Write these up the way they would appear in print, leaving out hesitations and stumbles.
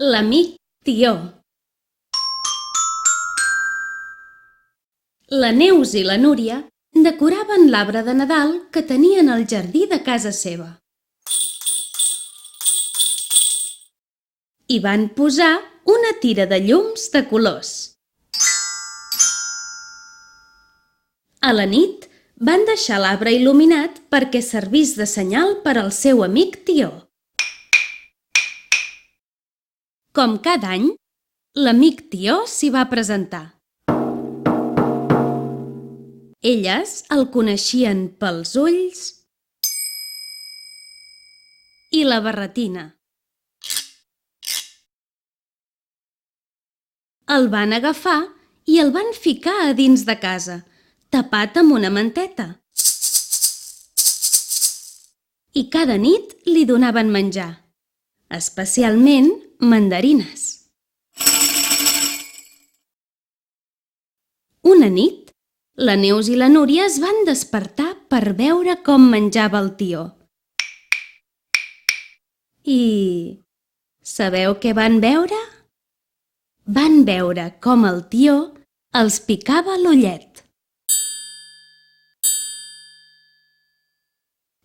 L'amic Tió. La Neus i la Núria decoraven l'arbre de Nadal que tenien al jardí de casa seva. Hi van posar una tira de llums de colors. A la nit van deixar l'arbre il·luminat perquè servís de senyal per al seu amic Tió. Com cada any, l'amic Tió s'hi va presentar. Elles el coneixien pels ulls i la barretina. El van agafar i el van ficar a dins de casa, tapat amb una manteta. I cada nit li donaven menjar, especialment mandarines. Una nit, la Neus i la Núria es van despertar per veure com menjava el Tió. I sabeu què van veure? Van veure com el Tió els picava l'ullet.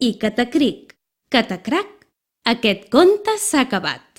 I catacric, catacrac, aquest conte s'ha acabat.